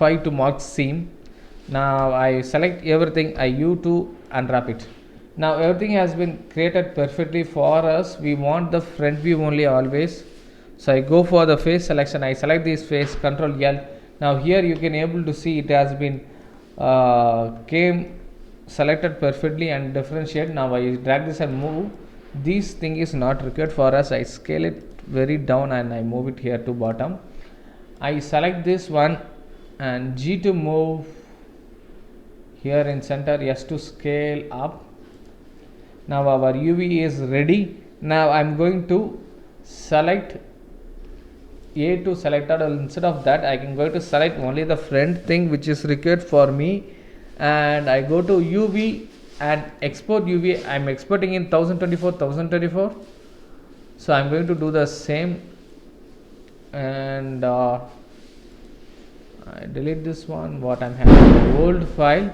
5 to mark seam. Now I select everything, I U2 unwrap it. Now everything has been created perfectly for us. We want the front view only always. So I go for the face selection, I select this face, Control L. Now here you can able to see it has been came selected perfectly and differentiate. Now I drag this and move. This thing is not required for us. I scale it very down and I move it here to bottom. I select this one and G to move here in center, S to scale up. Now our UV is ready. Now I am going to select A to selected. Instead of that, I can go to select only the front thing which is required for me, and I go to UV and export UV. I am exporting in 1024. So I am going to do the same, and I delete this one. What I am having old file.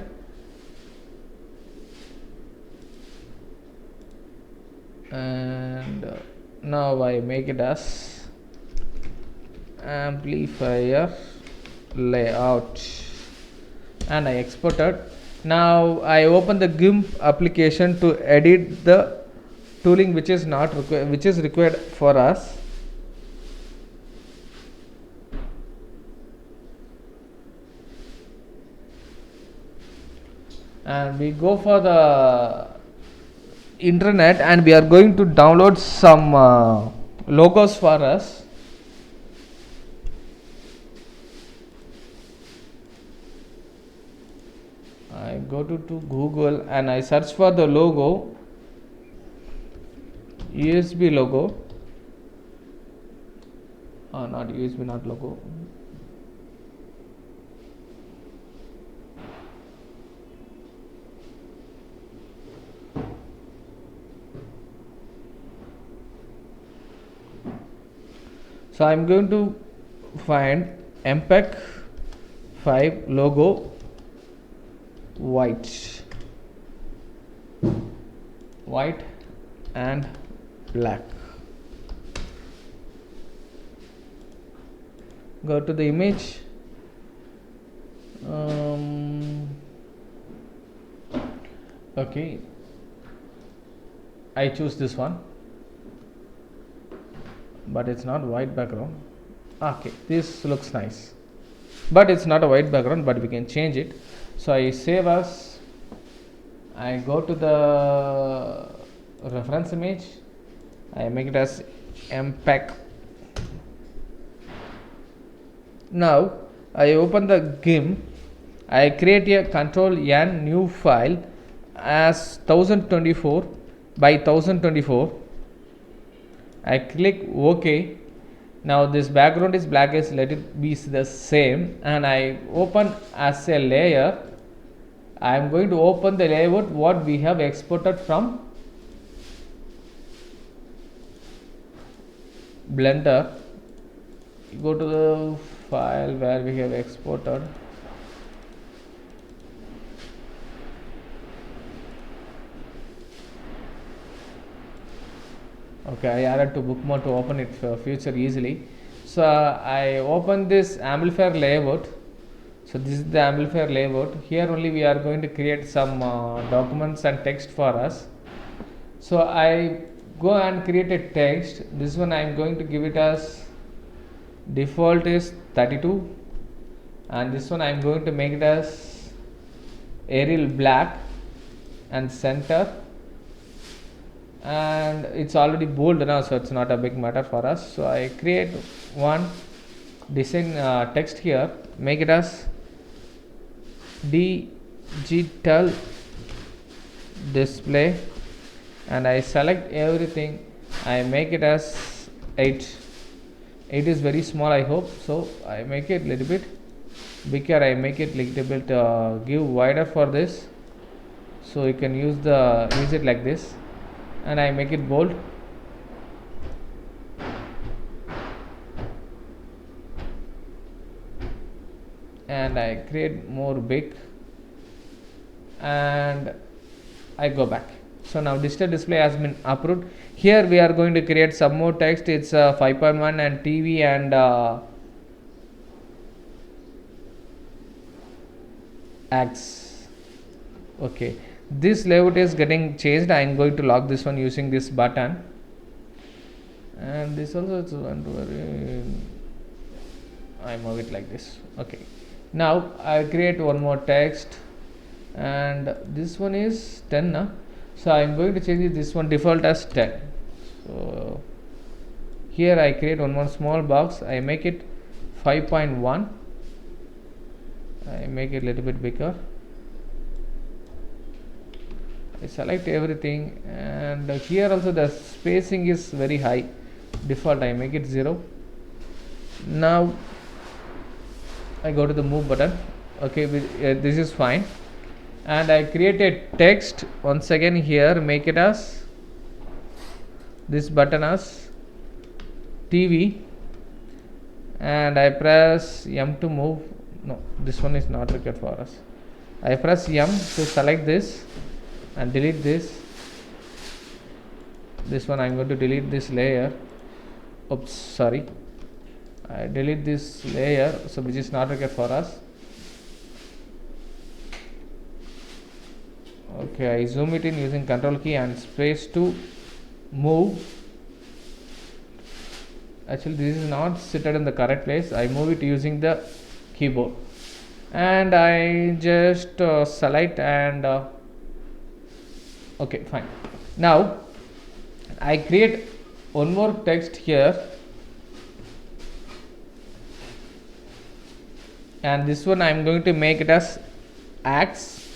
And now I make it as amplifier layout and I exported. Now I open the GIMP application to edit the tooling which is not required, which is required for us. And we go for the internet and we are going to download some logos for us. I go to Google and I search for the logo, USB logo, not USB, not logo. So I am going to find MPEG 5 logo, white and black. Go to the image. Okay, I choose this one, but it's not white background. Okay, this looks nice, but it's not a white background, but we can change it. So I save as, I go to the reference image, I make it as MPEG. Now I open the GIMP, I create a Control N new file as 1024 by 1024. I click OK. Now this background is black, is let it be the same, and I open as a layer. I am going to open the layout what we have exported from Blender. Go to the file where we have exported. Okay, I added to bookmark to open it for future easily. So I open this amplifier layout. So this is the amplifier layout. Here only we are going to create some documents and text for us. So I go and create a text. This one I am going to give it as default is 32, and this one I am going to make it as Arial black and center, and it's already bold now, so it's not a big matter for us. So I create one design text here, make it as digital display, and I select everything. I make it as 8 is very small, I hope, so I make it little bit bigger. I make it little bit give wider for this, so you can use it like this, and I make it bold. And I create more big, and I go back. So now digital display has been approved. Here we are going to create some more text. It's 5.1 and TV and X. Okay, this layout is getting changed. I am going to lock this one using this button, and this also is one to I move it like this. Okay, now I create one more text, and this one is 10 now. So I am going to change this one default as 10. So here I create one more small box. I make it 5.1. I make it a little bit bigger. I select everything, and here also the spacing is very high. Default I make it 0. Now I go to the move button. Okay, this is fine, and I create a text once again here, make it as this button as TV, and I press M to move. No, this one is not required for us. I press M to select this and delete this. This one I am going to delete this layer. Oops, sorry. I delete this layer, so which is not required for us. Okay, I zoom it in using control key and space to move. Actually, this is not seated in the correct place. I move it using the keyboard, and I just select and okay, fine. Now I create one more text here, and this one I am going to make it as X.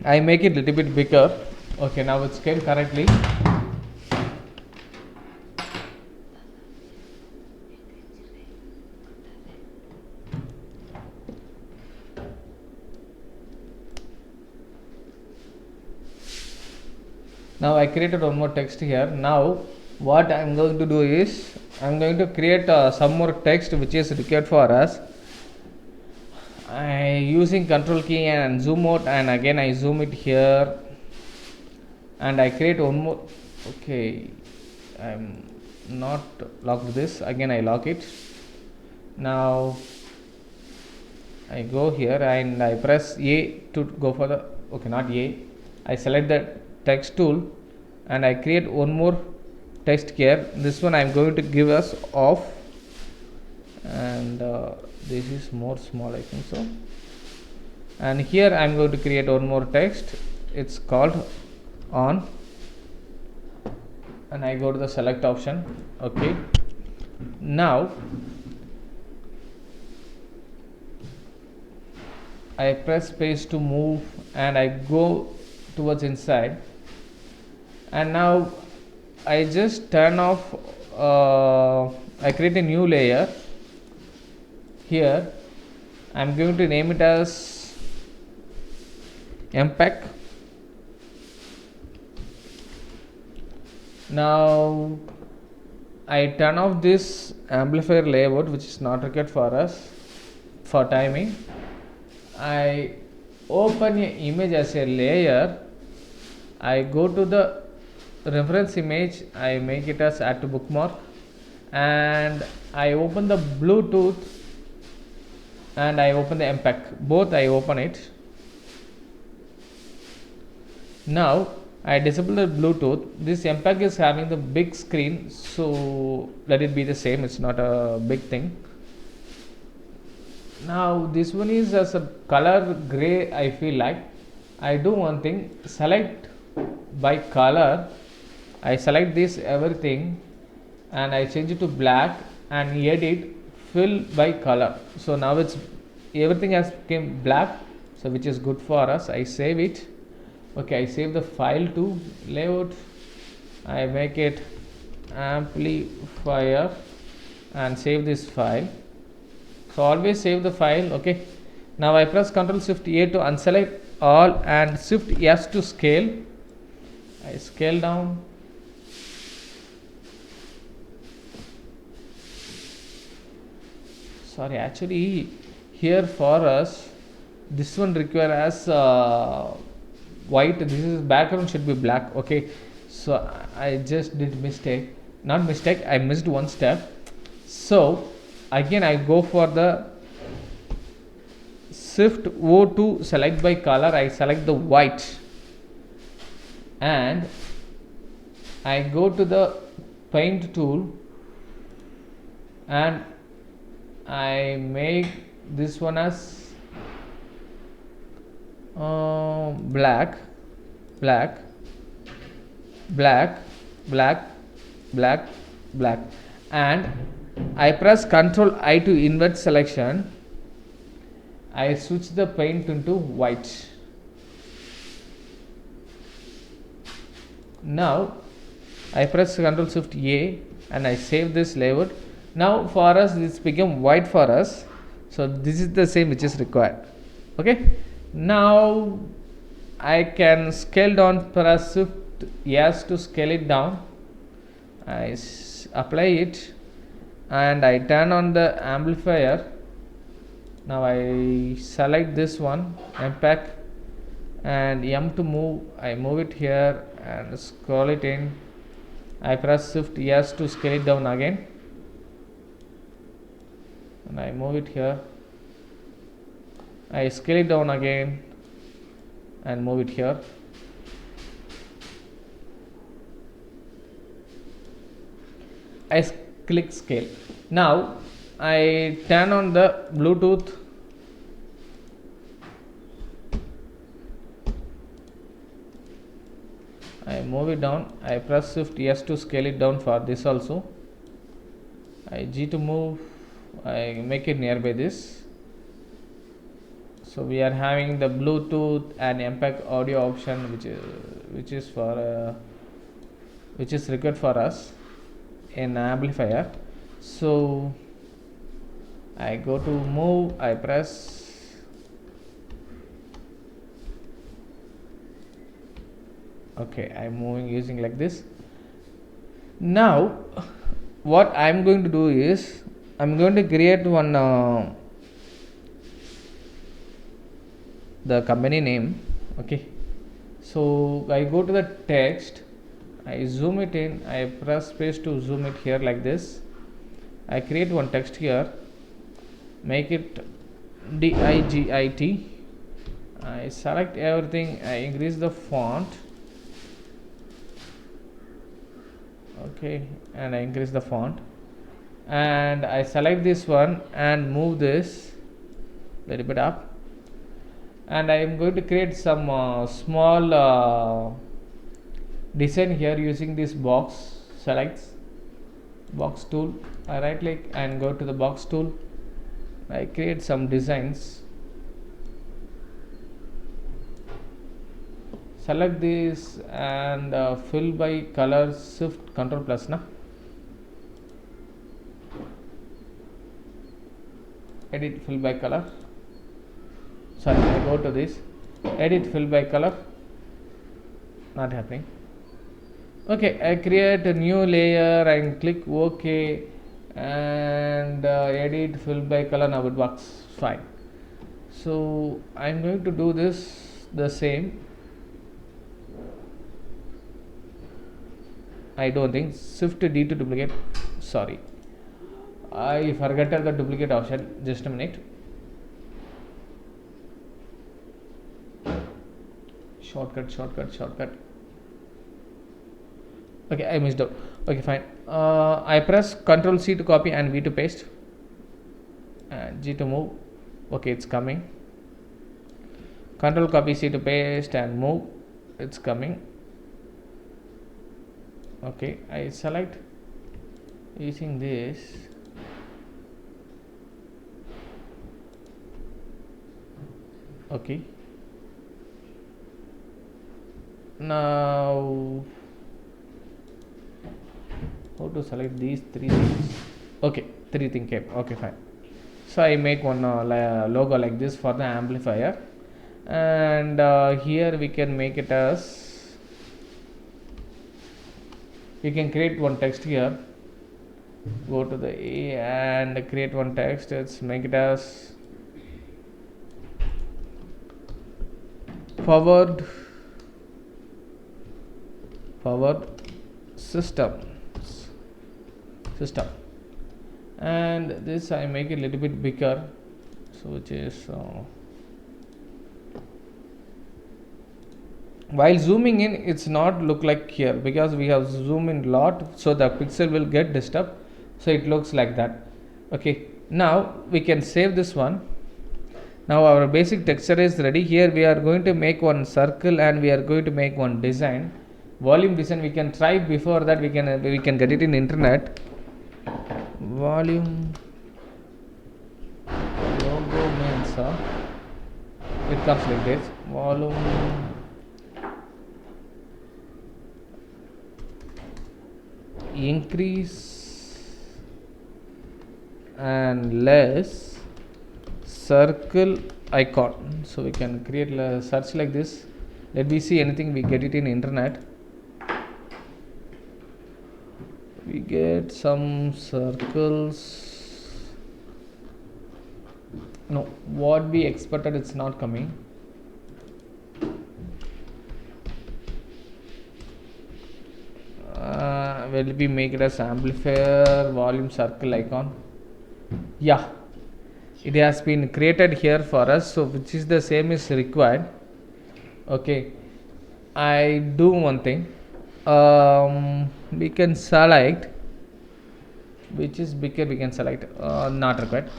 I make it a little bit bigger. Okay, now it's scaled correctly. Now I created one more text here. Now what I am going to do is I am going to create some more text which is required for us. I using control key and zoom out, and again I zoom it here, and I create one more. Okay, I am not locked this. Again I lock it. Now I go here and I press A to go for the, okay, not A. I select the text tool and I create one more text here. This one I am going to give us off, and this is more small, I think so. And here I am going to create one more text. It's called on, and I go to the select option. Okay, now I press space to move, and I go towards inside, and now I just turn off. I create a new layer here. I'm going to name it as MPEG. Now I turn off this amplifier layout, which is not required for us for timing. I open an image as a layer. I go to the reference image, I make it as add to bookmark, and I open the Bluetooth and I open the MPEG. Both I open it. Now I disable the Bluetooth. This MPEG is having the big screen, so let it be the same. It's not a big thing. Now this one is as a color gray. I feel like I do one thing, select by color. I select this everything and I change it to black and edit fill by color. So now it's everything has become black, so which is good for us. I save it. Okay, I save the file to layout. I make it amplifier and save this file. So always save the file. Okay, now I press Ctrl Shift A to unselect all and Shift S to scale. I scale down. Sorry, actually here for us this one require as white. This is background should be black. Okay, so I just did mistake, not mistake, I missed one step. So again I go for the shift O to select by color. I select the white and I go to the paint tool and I make this one as black, black, black, black, black, black, and I press Ctrl I to invert selection. I switch the paint into white. Now I press Ctrl Shift A and I save this layout. Now for us this become white for us, so this is the same which is required. Okay, now I can scale down, press Shift S to scale it down. I apply it and I turn on the amplifier. Now I select this one, MPEG, and M to move. I move it here and scroll it in. I press Shift S to scale it down again, and I move it here. I scale it down again and move it here. I click scale. Now I turn on the Bluetooth. I move it down. I press Shift S to scale it down for this also. I G to move. I make it nearby this. So we are having the Bluetooth and MPEG audio option, which is required for us in amplifier. So I go to move. I press. Okay, I'm moving using like this. Now what I'm going to do is I'm going to create one the company name. Okay, so I go to the text, I zoom it in, I press space to zoom it here like this. I create one text here, make it DIGIT. I select everything, I increase the font. Okay, and I increase the font and I select this one and move this a little bit up, and I am going to create some small design here using this box. Select box tool, I right click and go to the box tool. I create some designs. Select this and fill by color, shift Ctrl plus na. Edit fill by color. Sorry, I go to this, edit fill by color, not happening. Okay, I create a new layer and click OK and edit fill by color. Now it works fine. So I'm going to do this the same. I don't think Shift D to duplicate. Sorry, I forgot the duplicate option. Just a minute. Shortcut. Okay, I missed out. Okay, fine. I press Ctrl C to copy and V to paste and G to move. Okay, it's coming. Ctrl copy, C to paste and move. It's coming. Okay, I select using this. Okay, now how to select these three things? Okay, three things came. Okay, fine. So I make one logo like this for the amplifier, and here we can make it as, you can create one text here. Go to the A and create one text. Let's make it as powered system. and this I make it a little bit bigger, so which is while zooming in it's not look like here because we have zoomed in lot, so the pixel will get disturbed, so it looks like that. Okay, now we can save this one. Now our basic texture is ready. Here we are going to make one circle and we are going to make one design, volume design. We can try before that, we can get it in internet. Volume logo means it comes like this, volume increase and less circle icon. So we can create a search like this. Let me see anything, we get it in internet. We get some circles. No, what we expected it's not coming. Will we make it as amplifier volume circle icon? Yeah, it has been created here for us, so which is the same is required. Okay, I do one thing, we can select which is bigger, we can select not required.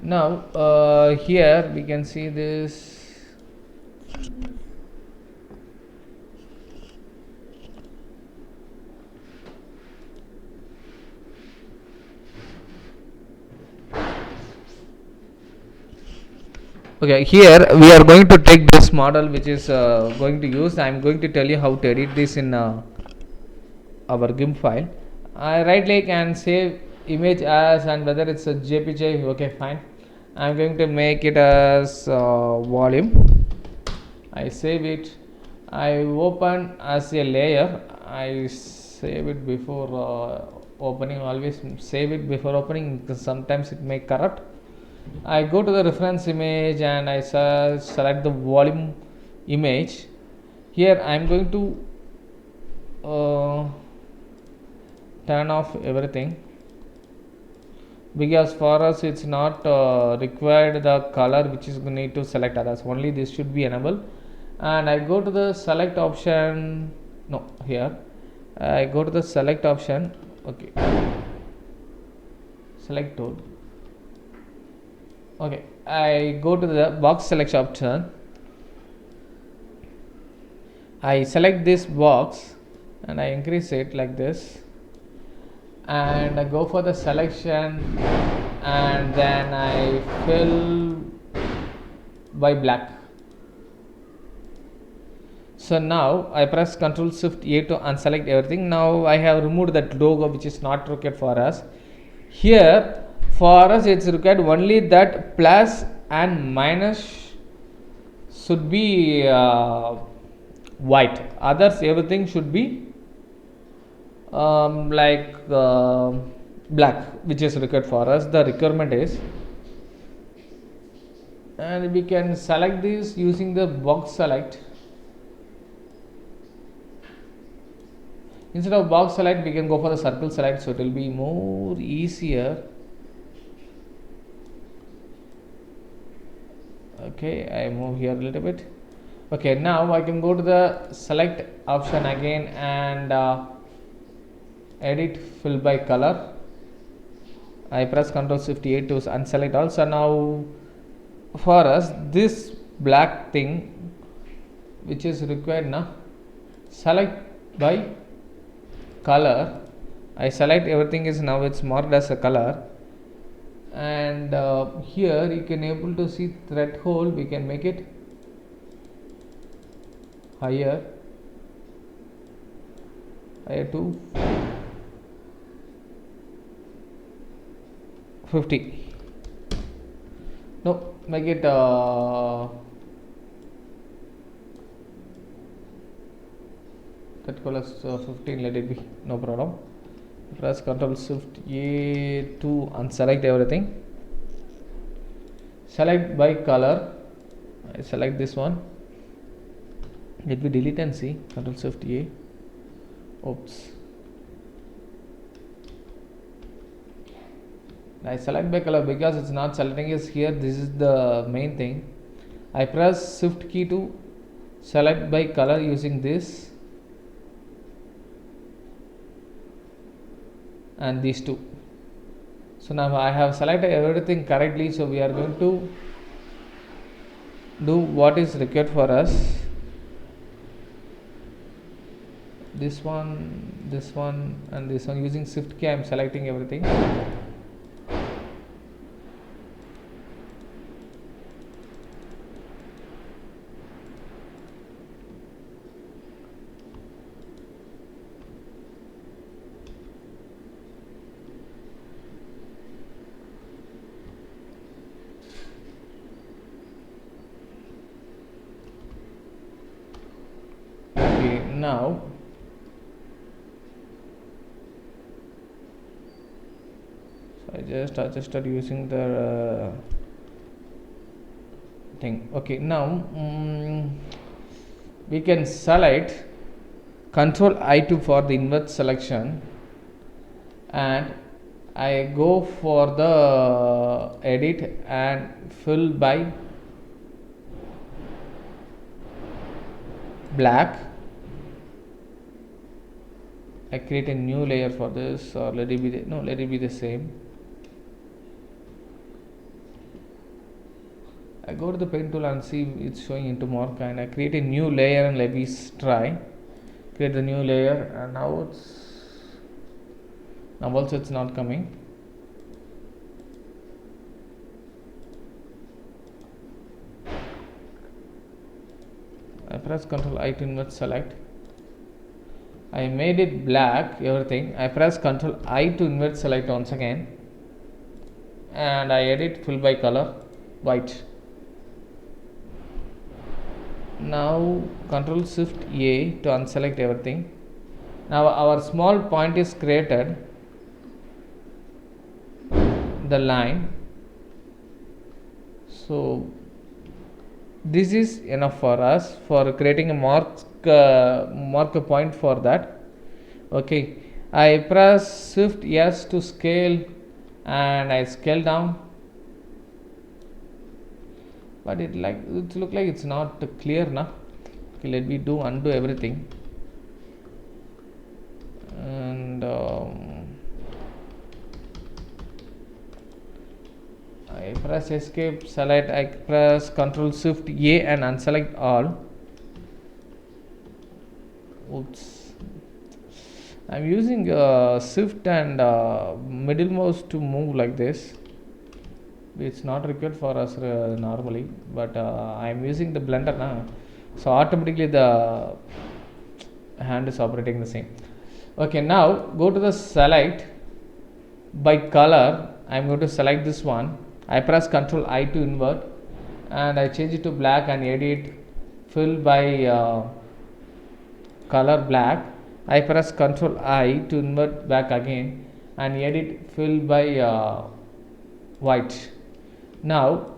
Now here we can see this. Okay, here we are going to take this model which is going to use. I am going to tell you how to edit this in our GIMP file. I right click and save image as, and whether it's a JPG. Okay, fine. I am going to make it as volume. I save it. I open as a layer. I save it before opening. Always save it before opening because sometimes it may corrupt. I go to the reference image and I select the volume image. Here I am going to turn off everything because for us it's not required the color which is need to select others, only this should be enabled. And I go to the select option. No, here I go to the select option. Okay, select tool. Okay, I go to the box selection option. I select this box and I increase it like this, and I go for the selection, and then I fill by black. So now I press Ctrl Shift A to unselect everything. Now I have removed that logo which is not required for us. Here for us it's required only that plus and minus should be white, others everything should be black, which is required for us. The requirement is, and we can select this using the box select. Instead of box select we can go for the circle select, so it will be more easier. Okay, I move here a little bit. Okay, now I can go to the select option again and edit fill by color. I press Ctrl Shift A to unselect all. So now for us this black thing which is required now, select by color. I select everything is now it's marked as a color, and here you can able to see threshold. We can make it higher to 50. No, make it that color 15. Let it be, no problem. Press Ctrl Shift A to unselect everything. Select by color. I select this one. let me delete and see. Control Shift A. Oops. I select by color because it's not selecting is here. This is the main thing. I press Shift key to select by color using this and these two. So now I have selected everything correctly, so we are going to do what is required for us. This one and this one. Using Shift key I am selecting everything. Okay, now I just adjusted using the thing. Okay, now we can select Control I2 for the invert selection, and I go for the edit and fill by black. I create a new layer for this, or let it be the same. I go to the pen tool and see it's showing into mark, and I create a new layer and let me try create the new layer, and now also it's not coming. I press Ctrl I to invert select. I made it black everything. I press Ctrl I to invert select once again, and I edit fill by color white. Now Control Shift A to unselect everything. Now our small point is created, the line. So this is enough for us for creating a marker point for that. Okay, I press Shift S to scale, and I scale down, but it look like it's not clear now. Okay, let me undo everything, and I press escape, select, I press Ctrl Shift A and unselect all. Oops, I'm using Shift and middle mouse to move like this. It's not required for us normally, but I am using the blender now, so automatically the hand is operating the same. Okay, now go to the select by color. I am going to select this one. I press Ctrl I to invert, and I change it to black and edit fill by color black. I press Ctrl I to invert back again and edit fill by white. Now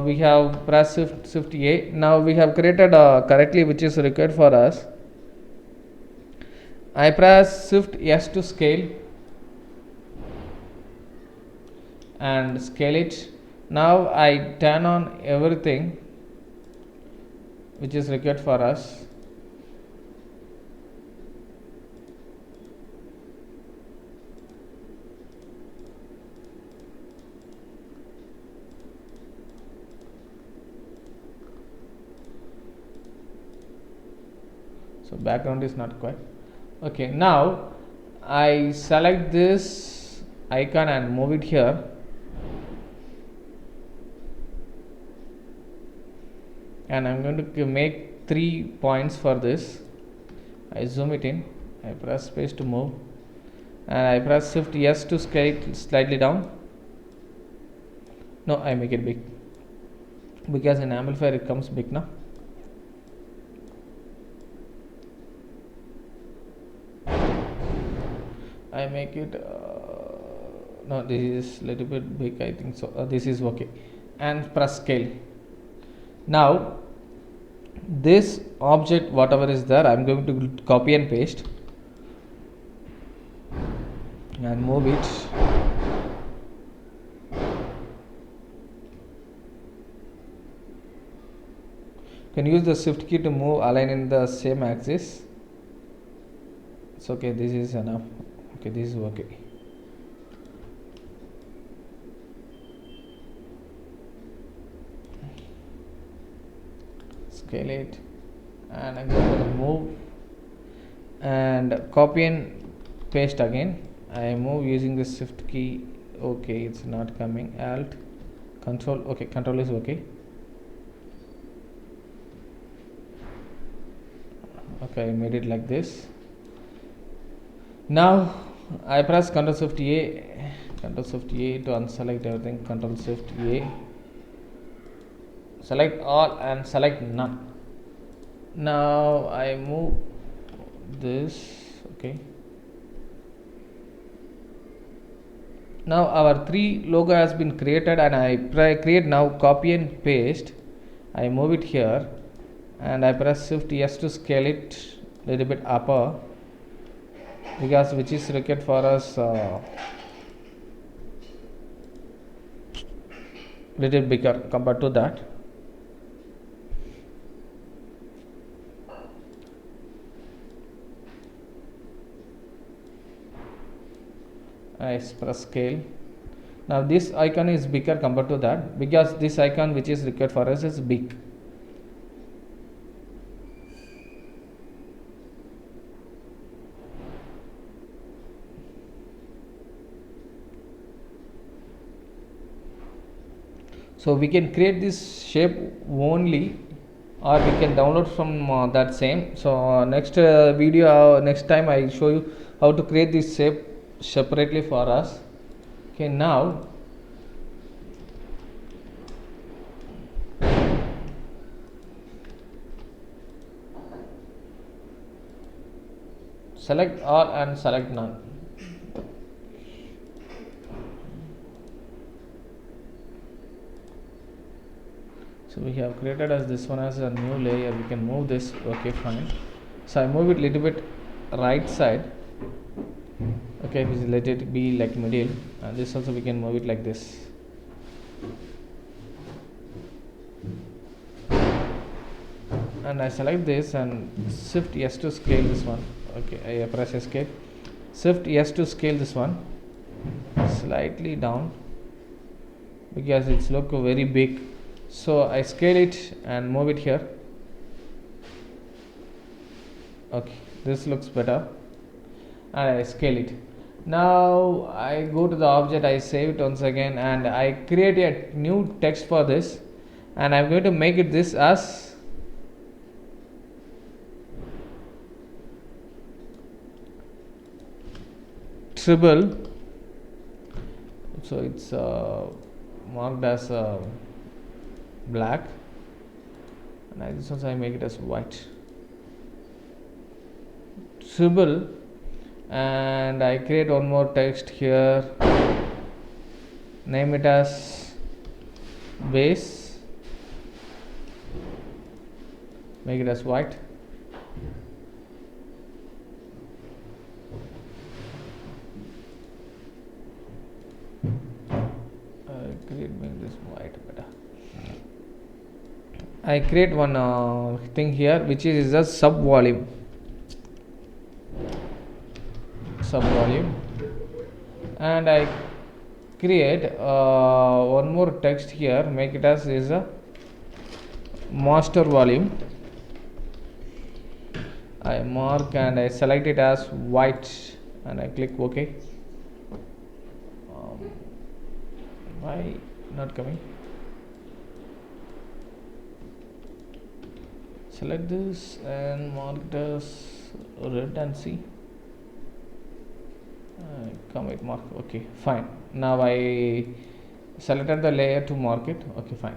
we have pressed Shift A. Now we have created correctly which is required for us. I press Shift S to scale and scale it. Now I turn on everything which is required for us. So background is not quite okay. Now I select this icon and move it here. And I'm going to make 3 points for this. I zoom it in, I press space to move, and I press Shift S to scale it slightly down. No, I make it big because in amplifier it comes big now. I make it no, this is little bit big, I think so. This is okay, and press scale. Now this object whatever is there, I'm going to copy and paste and move it. Can use the shift key to move align in the same axis. It's okay, this is enough. Okay, this is okay. Scale it, and I'm going to move and copy and paste again. I move using the shift key. Okay, it's not coming. Alt control. Okay, control is okay. Okay, I made it like this. Now I press Ctrl Shift A, Ctrl Shift A to unselect everything. Ctrl Shift A, select all and select none. Now I move this. Okay. Now our 3 logo has been created, and I create now copy and paste. I move it here, and I press Shift S to scale it a little bit upper, because which is required for us little bigger compared to that. I press scale. Now this icon is bigger compared to that, because this icon which is required for us is big. So we can create this shape only, or we can download from that same. So next video, next time I show you how to create this shape separately for us. Okay, now select all and select none. So we have created as this one as a new layer. We can move this. Okay, fine. So I move it little bit right side. Okay, let it be like middle, and this also we can move it like this. And I select this and Shift S to scale this one. Okay, I press escape. Shift S to scale this one slightly down, because it's look very big. So I scale it and move it here. Okay, this looks better, and I scale it. Now I go to the object, I save it once again, and I create a new text for this, and I'm going to make it this as triple. So it's marked as black, and this also I make it as white. Triple, and I create one more text here, name it as base, make it as white. Make this white better. I create one thing here which is a sub volume, and I create one more text here, make it as is a master volume. I mark and I select it as white, and I click OK. Why not coming? Select this and mark it as red and see. Commit mark. Okay, fine. Now I selected the layer to mark it. Okay, fine.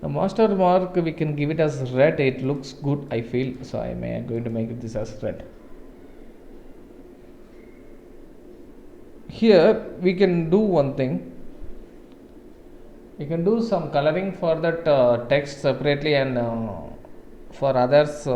The master mark we can give it as red. It looks good, I feel. So I'm going to make this as red. Here we can do one thing. We can do some coloring for that text separately, and for others